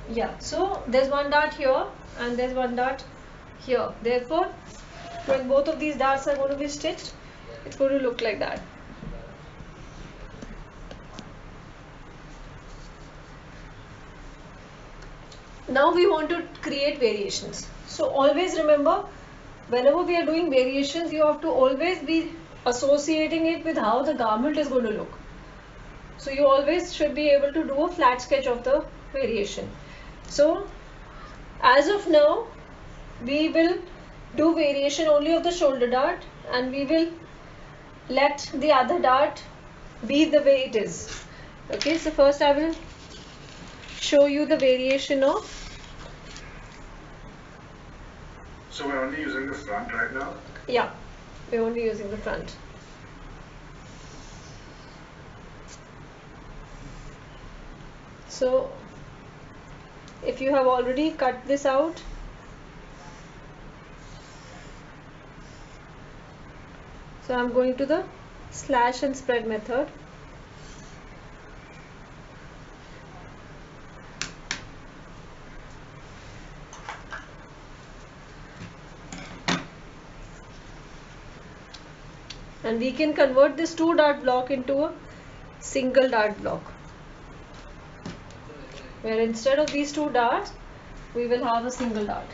Yeah, so there's one dart here and there's one dart here. Therefore, when both of these darts are going to be stitched, it's going to look like that. Now we want to create variations. So always remember, whenever we are doing variations, you have to always be associating it with how the garment is going to look. So you always should be able to do a flat sketch of the variation. So as of now, we will do variation only of the shoulder dart, and we will let the other dart be the way it is. Okay, so first I will show you the variation of. So we're only using the front right now? Yeah, we're only using the front. So if you have already cut this out, so I'm going to the slash and spread method. And we can convert this 2 dart block into a single dart block, where instead of these 2 darts, we will have a single dart.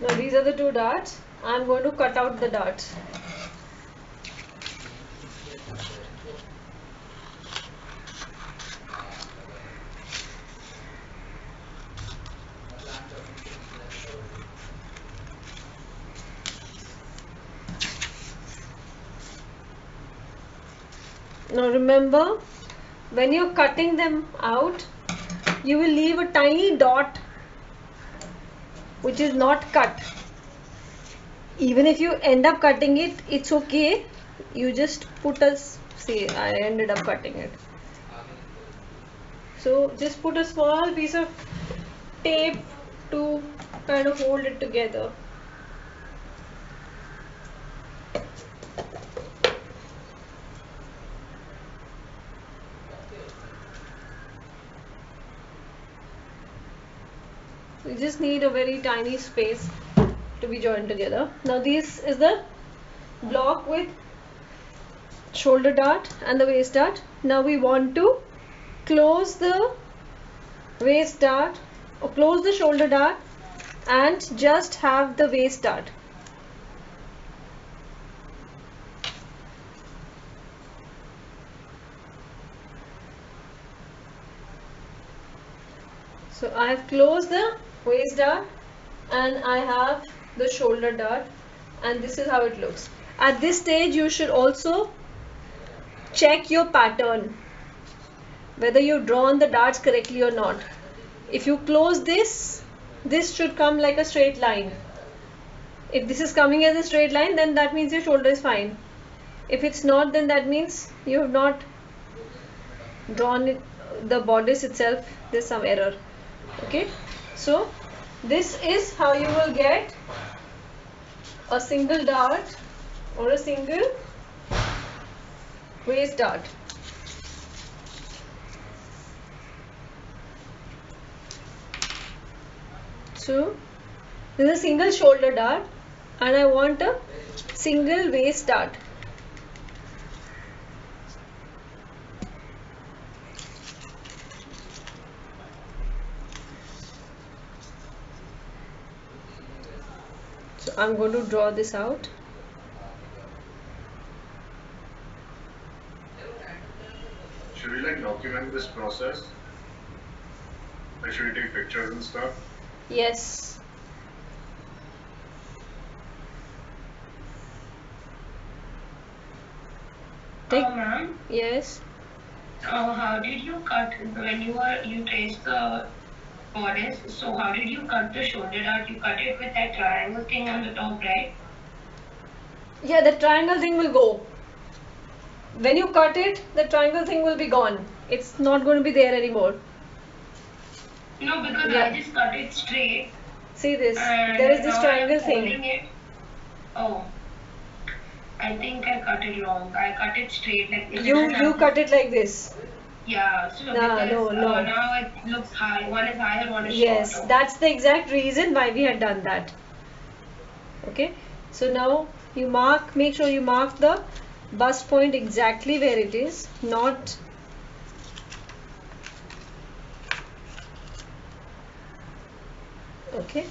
Now these are the 2 darts. I'm going to cut out the darts. Now remember, when you're cutting them out, you will leave a tiny dot which is not cut. Even if you end up cutting it, it's okay. You just put a, see, I ended up cutting it. So just put a small piece of tape to kind of hold it together. You just need a very tiny space to be joined together. Now this is the block with shoulder dart and the waist dart. Now we want to close the waist dart or close the shoulder dart and just have the waist dart. So I have closed the waist dart and I have the shoulder dart, and this is how it looks. At this stage you should also check your pattern, whether you've drawn the darts correctly or not. If you close this, this should come like a straight line. If this is coming as a straight line, then that means your shoulder is fine. If it's not, then that means you have not drawn it, the bodice itself, there's some error. Okay, so this is how you will get a single dart or a single waist dart. So this is a single shoulder dart and I want a single waist dart. So I'm going to draw this out. Should we like document this process? Like should we take pictures and stuff? Yes. Ma'am, Yes. how did you cut when you traced the bodice? So how did you cut the shoulder dart? You cut it with that triangle thing on the top, right? Yeah, the triangle thing will go. When you cut it, the triangle thing will be gone. It's not going to be there anymore. No, because Yeah. I just cut it straight. See this. And There is this now triangle I'm thing. folding it. Oh, I think I cut it wrong. I cut it straight like this. You cut it like this. Yeah, so No, because no. now it looks high. One is higher, one is Yes, shorter. that's the exact reason why we had done that. Okay, so now you make sure you mark the bust point exactly where it is, not okay.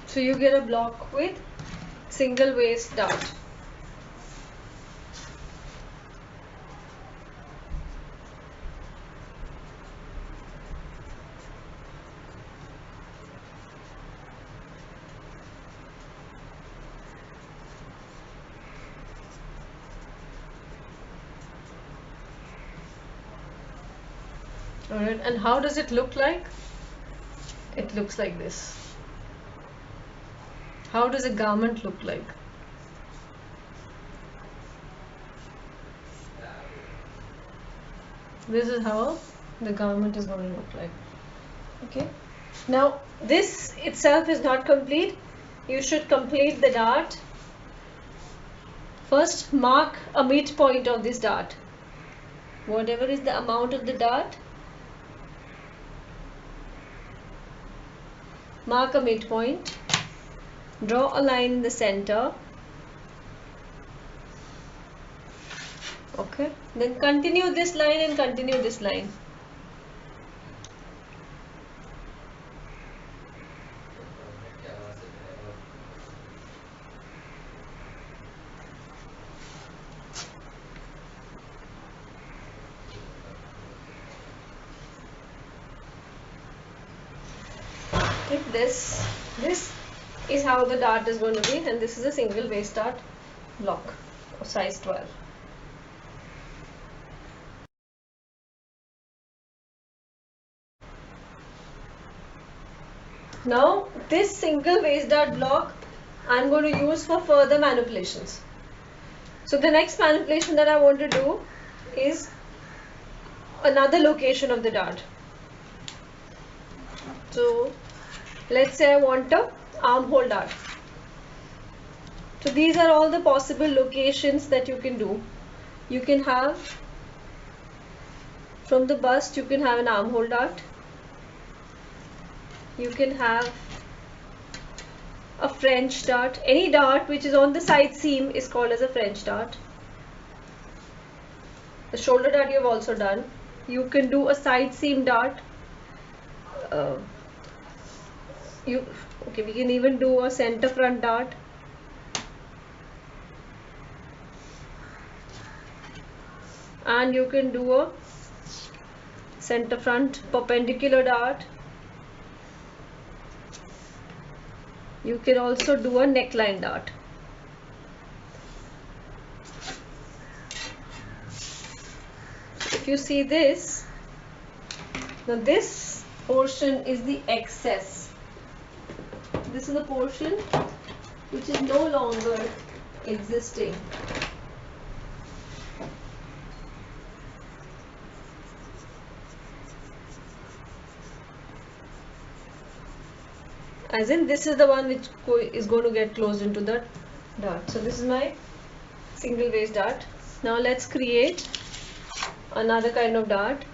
So you get a block with single waist dart. Alright, and how does it look like? It looks like this. How does a garment look like? This is how the garment is going to look like. Okay. Now this itself is not complete. You should complete the dart. First mark a midpoint of this dart. Whatever is the amount of the dart, mark a midpoint. Draw a line in the center. Okay. Then continue this line and continue this line. Okay. This is how the dart is going to be, and this is a single waist dart block of size 12. Now this single waist dart block I'm going to use for further manipulations. So the next manipulation that I want to do is another location of the dart. So let's say I want a armhole dart. So these are all the possible locations that you can do. You can have from the bust, you can have an armhole dart. You can have a French dart. Any dart which is on the side seam is called as a French dart. The shoulder dart you have also done. You can do a side seam dart. We can even do a center front dart. And you can do a center front perpendicular dart. You can also do a neckline dart. If you see this, now this portion is the excess. This is the portion which is no longer existing. as in this is the one which is going to get closed into the dart. So this is my single waist dart. Now let's create another kind of dart.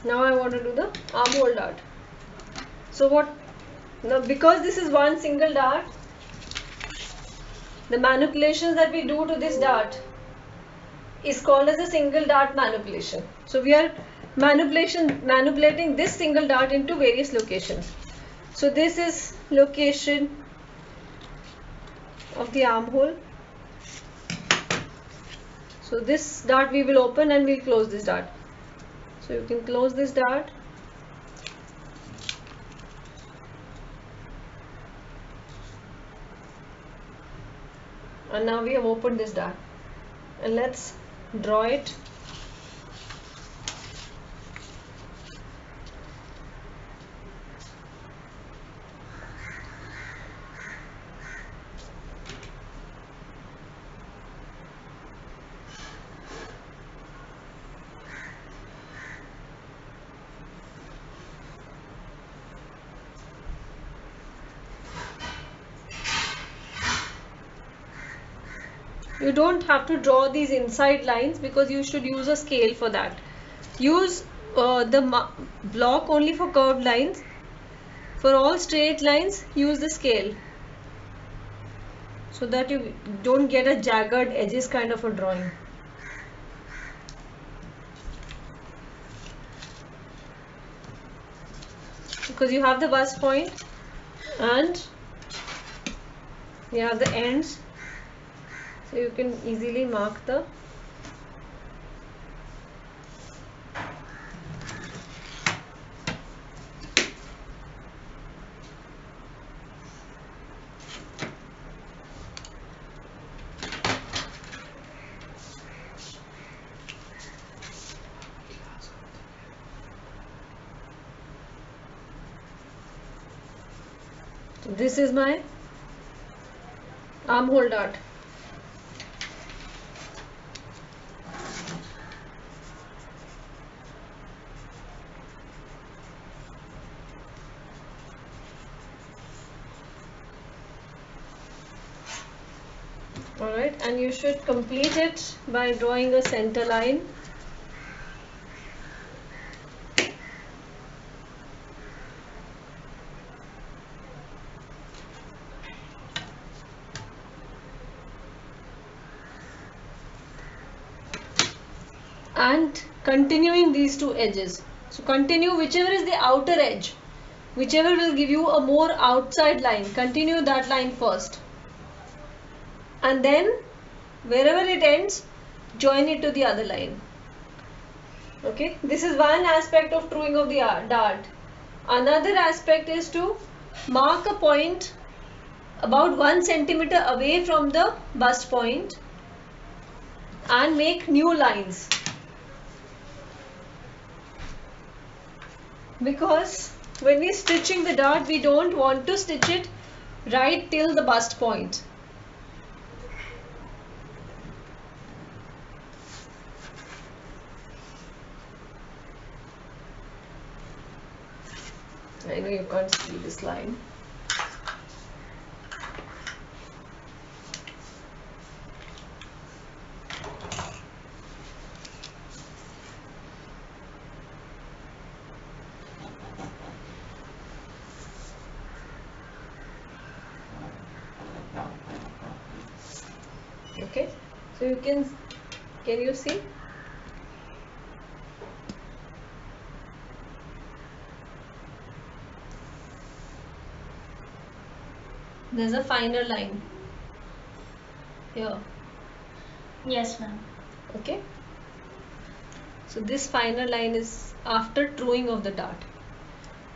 Now I want to do the armhole dart. So what, now because this is one single dart, the manipulations that we do to this dart is called as a single dart manipulation. So we are manipulating this single dart into various locations. So this is location of the armhole. So this dart we will open and we'll close this dart. So you can close this dart. And now we have opened this dart. And let's draw it. You don't have to draw these inside lines because you should use a scale for that. Use the block only for curved lines. For all straight lines, use the scale so that you don't get a jagged edges kind of a drawing. Because you have the bust point and you have the ends. So you can easily mark the so this is my armhole dart. Alright, and you should complete it by drawing a center line. And continuing these two edges. So continue whichever is the outer edge, whichever will give you a more outside line, continue that line first. And then wherever it ends, join it to the other line. Okay, this is one aspect of truing of the dart. Another aspect is to mark a point about 1 centimeter away from the bust point and make new lines. Because when we are stitching the dart, we don't want to stitch it right till the bust point. I know you can't see this line. Okay, so you can you see? There's a finer line here. Yes, ma'am. Okay. So this final line is after truing of the dart.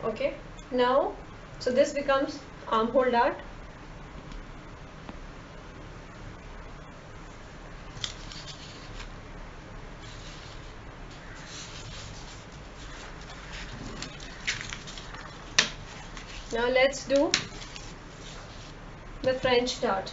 Okay. Now, so this becomes armhole dart. Now let's do the French dart.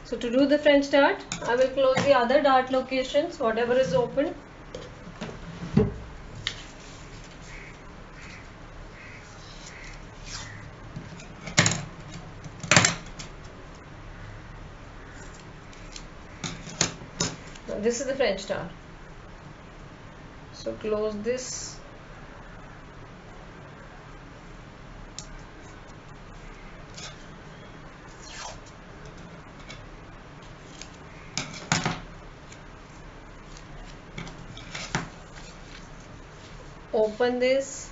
So to do the French dart, I will close the other dart locations, whatever is open. Now this is the French dart. So close this. Open this.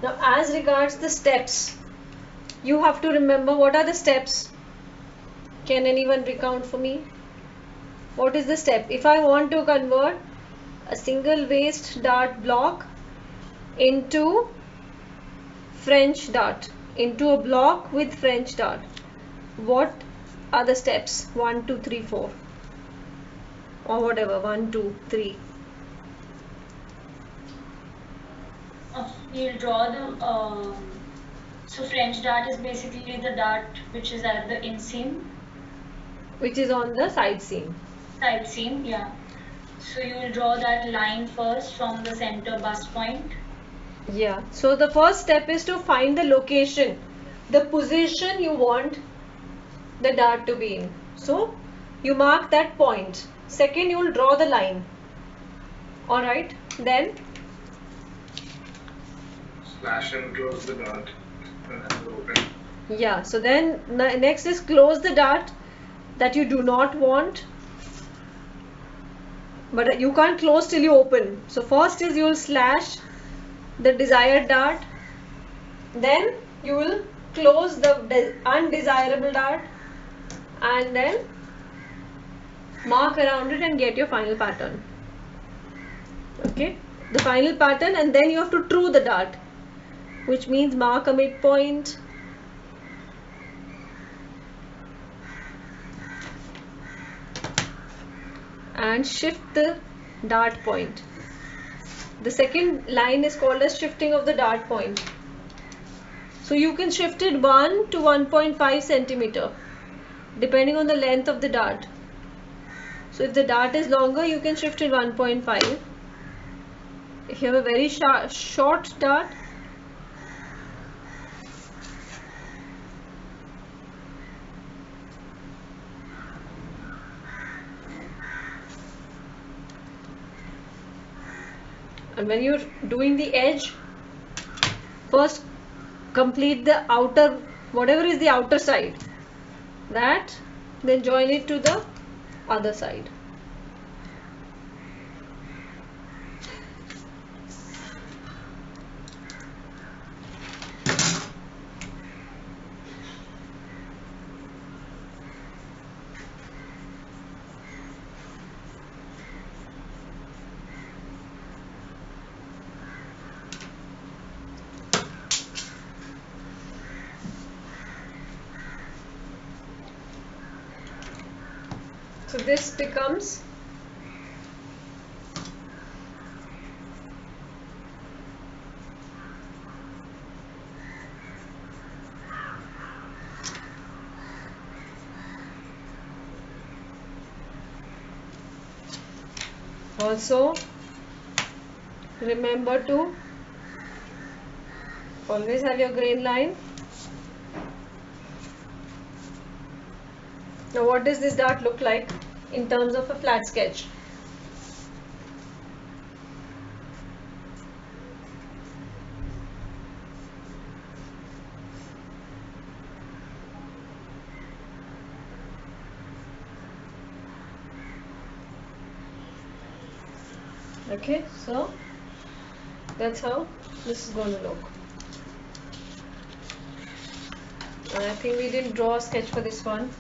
Now as regards the steps, you have to remember what are the steps. Can anyone recount for me? What is the step? If I want to convert a single waist dart block into French dart, into a block with French dart, what are the steps? 1, 2, 3, 4 or whatever, 1, 2, 3. You'll draw the so French dart is basically the dart which is at the inseam. Which is on the side seam. Side seam, yeah. So you will draw that line first from the center bust point. Yeah. So the first step is to find the location, the position you want the dart to be in. So you mark that point. Second, you will draw the line. Alright. Then Slash and close the dart and open. yeah. So then next is close the dart that you do not want. But you can't close till you open. So first is you will slash the desired dart. Then you will close the undesirable dart. And then mark around it and get your final pattern. Okay. The final pattern, and then you have to true the dart, which means mark a midpoint. And shift the dart point. The second line is called as shifting of the dart point. So you can shift it 1 to 1.5 centimeter depending on the length of the dart. So if the dart is longer, you can shift it 1.5. If you have a very short dart, and when you're doing the edge, first complete the outer, whatever is the outer side, that, then join it to the other side. So this becomes also remember to always have your grain line. Now what does this dart look like in terms of a flat sketch? Okay, so that's how this is going to look. And I think we didn't draw a sketch for this one.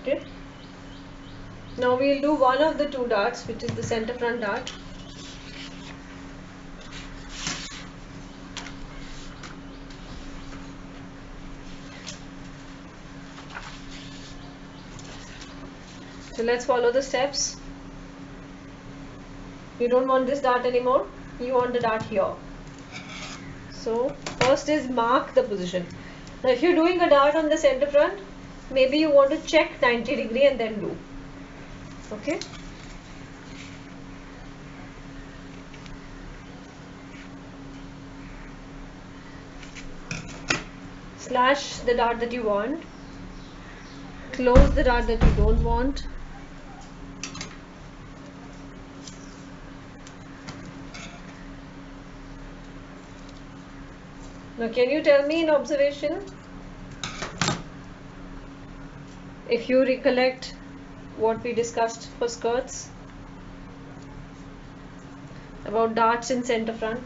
Okay. Now we'll do one of the two darts, which is the center front dart. So let's follow the steps. You don't want this dart anymore. You want the dart here. So first is mark the position. Now if you're doing a dart on the center front, maybe you want to check 90 degree and then do. Okay. Slash the dart that you want. Close the dart that you don't want. Now can you tell me in observation if you recollect what we discussed for skirts about darts in center front?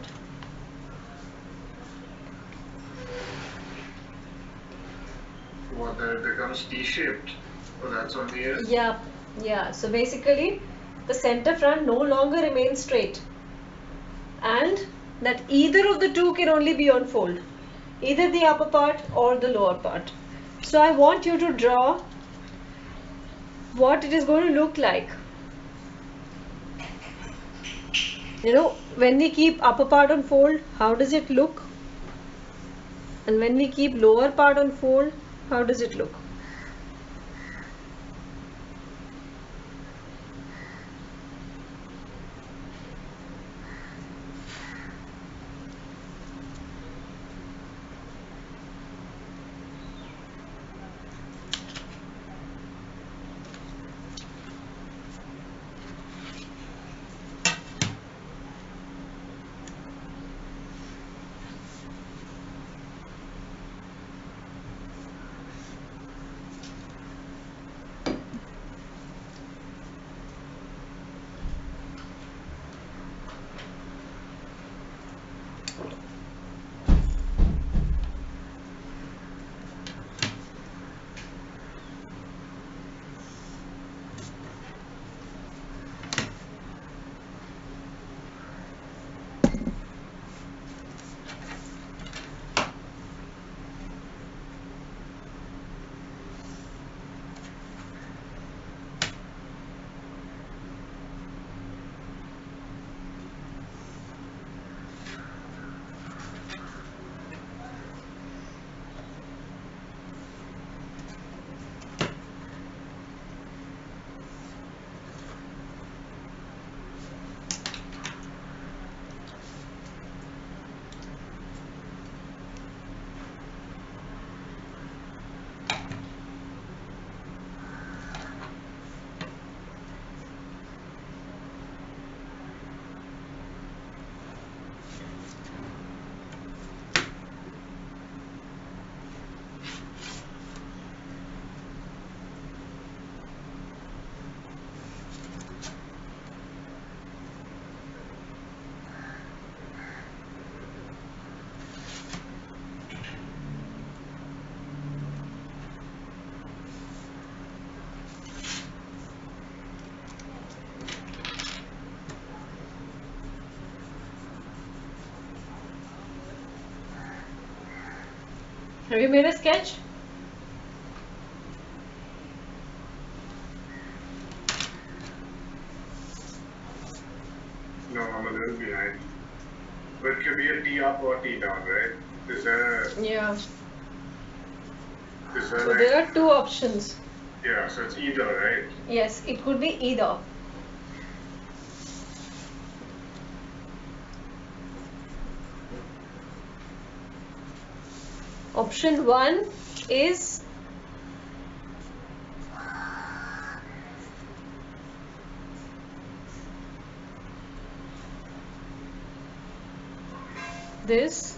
What, that it becomes T-shaped? Oh, that's on the edge? Yeah. So basically the center front no longer remains straight, and that either of the two can only be on fold, either the upper part or the lower part. So I want you to draw what it is going to look like. You know, when we keep upper part on fold, how does it look? And when we keep lower part on fold, how does it look? Have you made a sketch? No, I'm a little behind. But it could be a T up or T down, right? Is there, Yeah. is there So like, there are two options. yeah, so it's either, right? Yes, it could be either. Option 1 is this.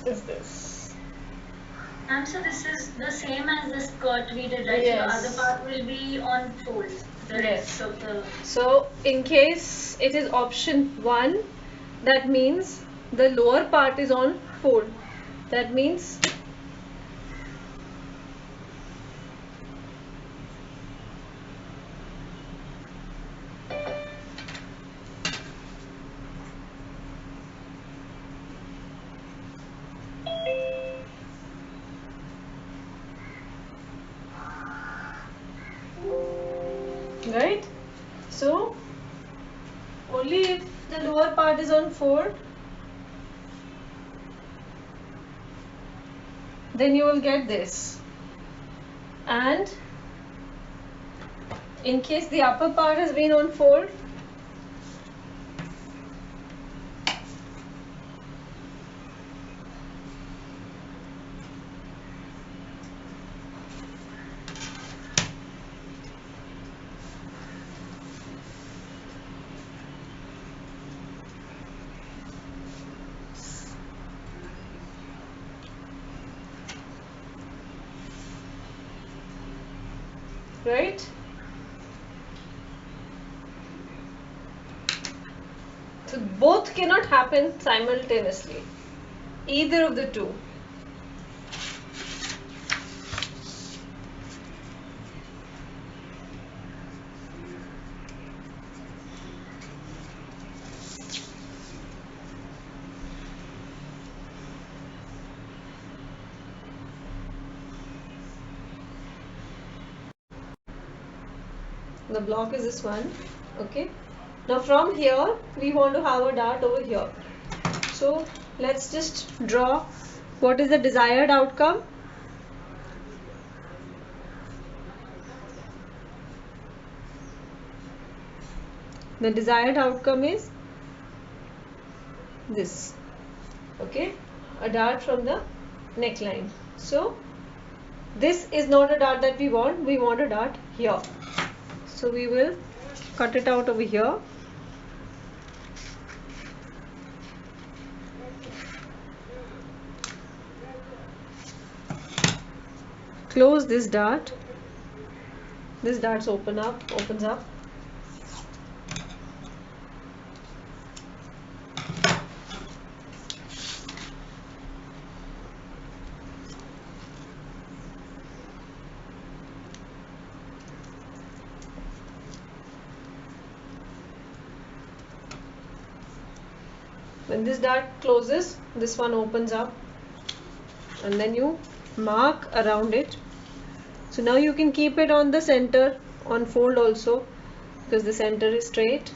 Is this. And so this is the same as the skirt we did, right? Yes. So the other part will be on fold. The Yes. rest of the. So in case it is option 1, that means the lower part is on fold. That means right. So only if the lower part is on fold, then you will get this. And in case the upper part has been on fold, right? So both cannot happen simultaneously, either of the two. The block is this one. Okay. Now from here we want to have a dart over here. So let's just draw what is the desired outcome. The desired outcome is this. Okay, a dart from the neckline. So this is not a dart that we want a dart here. So we will cut it out over here. Close this dart. This dart opens up. When this dart closes, this one opens up, and then you mark around it. So now you can keep it on the center, on fold also, because the center is straight.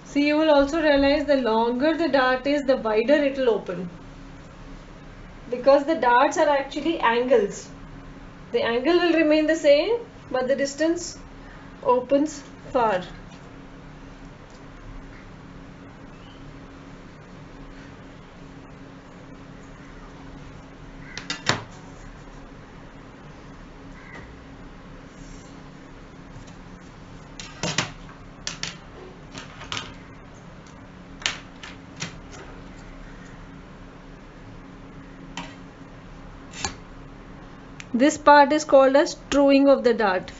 See, you will also realize the longer the dart is, the wider it will open. Because the darts are actually angles. The angle will remain the same, but the distance opens far. This part is called as truing of the dart.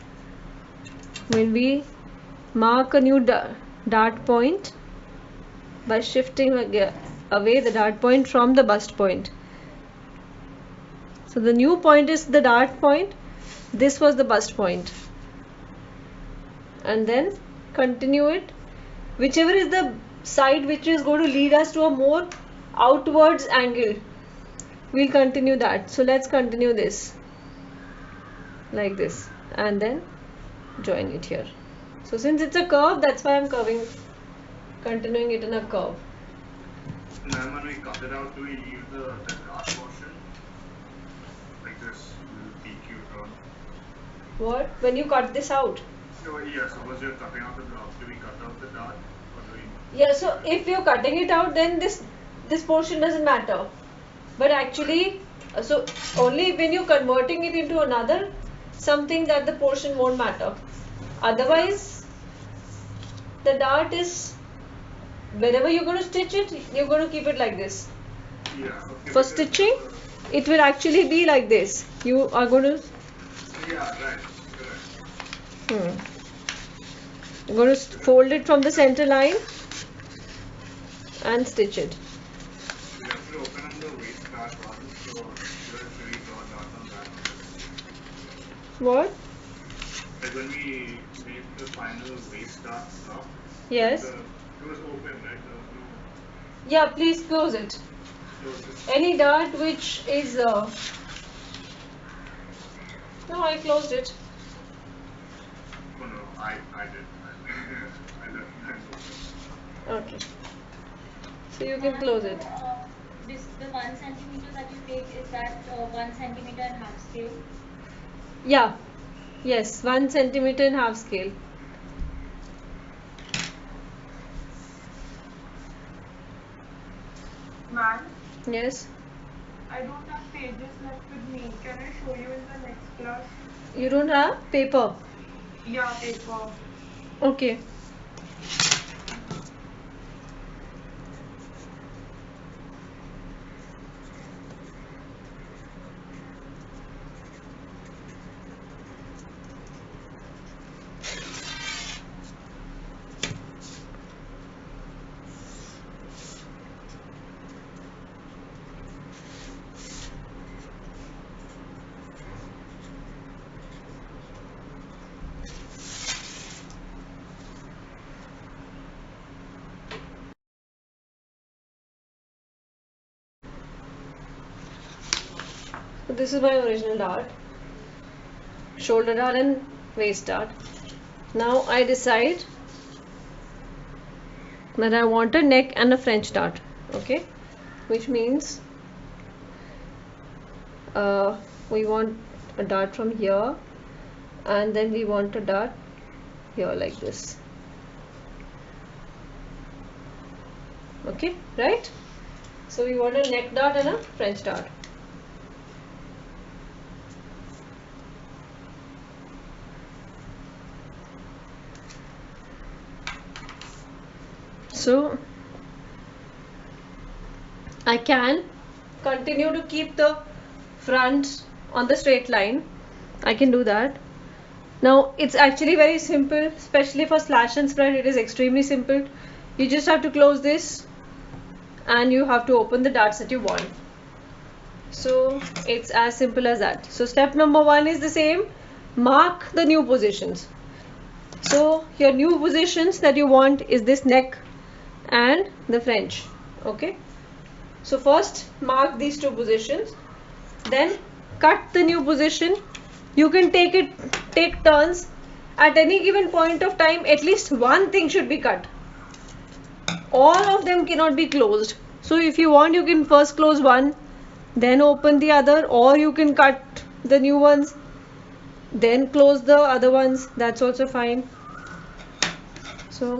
When we mark a new dart point by shifting away the dart point from the bust point. So the new point is the dart point, this was the bust point, and then continue it, whichever is the side which is going to lead us to a more outwards angle, we'll continue that. So let's continue this like this and then join it here. So since it's a curve, that's why I'm continuing it in a curve. And then when we cut it out, do we leave the dart portion? Like this little PQ turn? What? When you cut this out? So, yeah, suppose you're cutting out the dart, do we cut out the dart? Or do we... Yeah, so if you're cutting it out, then this portion doesn't matter. But actually, so only when you're converting it into another something that the portion won't matter. Otherwise, the dart is, whenever you're going to stitch it, you're going to keep it like this. Yeah, okay. For stitching, it will actually be like this. You are going to... Yeah, right. Correct. You're going to fold it from the center line and stitch it. We have to open up the waist dart one, so should we draw a dart on that? What? Like when we made the final waist dart stuff, Yes. it was open, right? There was no... Yeah, please close it. Close it. Any dart which is... No, I closed it. Oh no, I did. I left mine open. Okay. So you can close it. The 1 centimeter that you take, is that 1 centimeter and half scale? Yeah. Yes, 1 centimeter in half scale. Ma'am, Yes. I don't have pages left with me. Can I show you in the next class? You don't have paper. Yeah, paper. Okay. So this is my original dart, shoulder dart and waist dart. Now I decide that I want a neck and a French dart, okay, which means we want a dart from here and then we want a dart here like this, okay, right? So we want a neck dart and a French dart. So I can continue to keep the front on the straight line. I can do that. Now it's actually very simple, especially for slash and spread. It is extremely simple. You just have to close this and you have to open the darts that you want. So it's as simple as that. So step number 1 is the same. Mark the new positions. So your new positions that you want is this neck and the French, okay? So first mark these two positions, then cut the new position. You can take turns. At any given point of time, at least one thing should be cut. All of them cannot be closed. So if you want, you can first close one, then open the other, or you can cut the new ones, then close the other ones. That's also fine. So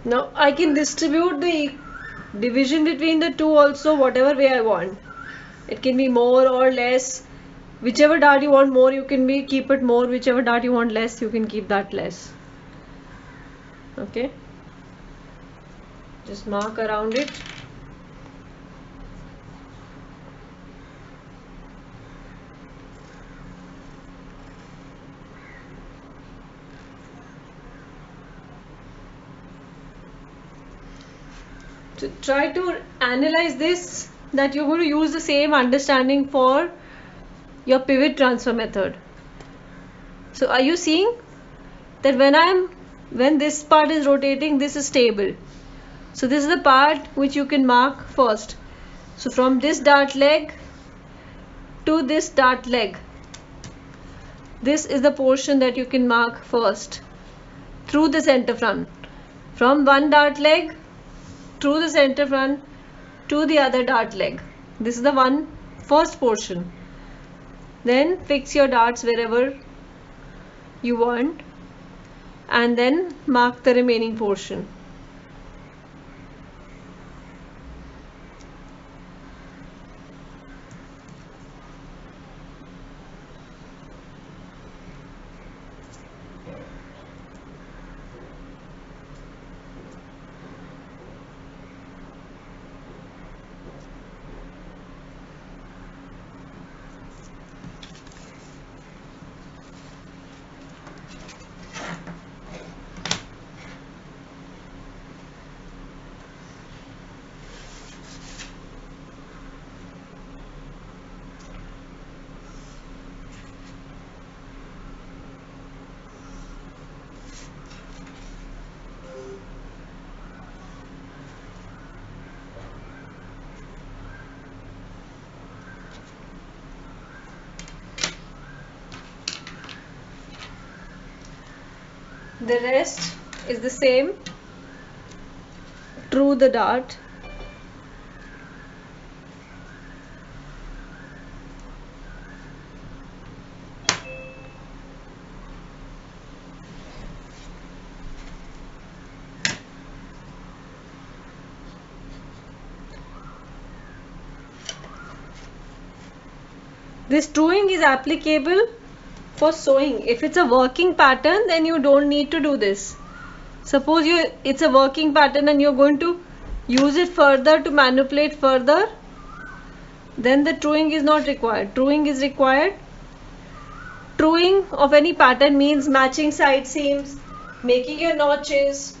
Now I can distribute the division between the two also whatever way I want. It can be more or less. Whichever dart you want more, you can keep it more. Whichever dart you want less, you can keep that less. Okay. Just mark around it. So try to analyze this, that you're going to use the same understanding for your pivot transfer method. So are you seeing that when this part is rotating, this is stable. So this is the part which you can mark first. So from this dart leg to this dart leg, this is the portion that you can mark first through the center front. From one dart leg through the center front to the other dart leg. This is the first portion. Then fix your darts wherever you want and then mark the remaining portion. The rest is the same through the dart. This truing is applicable for sewing. If it's a working pattern, then you don't need to do this. Suppose it's a working pattern and you're going to use it further to manipulate further, then the truing is not required. Truing is required. Truing of any pattern means matching side seams, making your notches,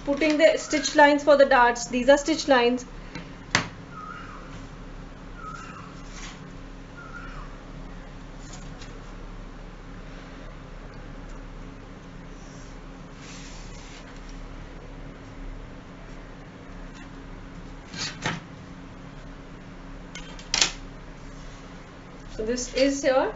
putting the stitch lines for the darts. These are stitch lines. So this is your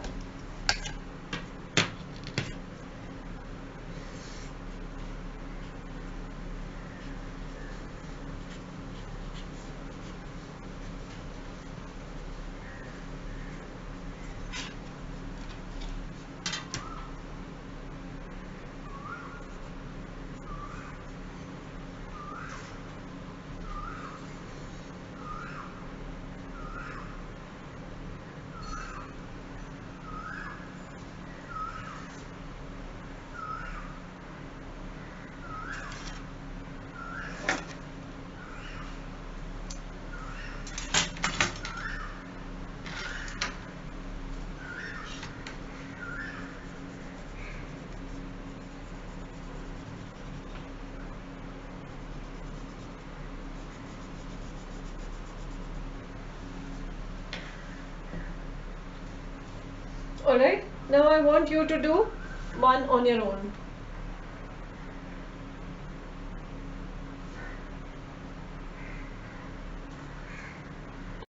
alright. Now I want you to do one on your own.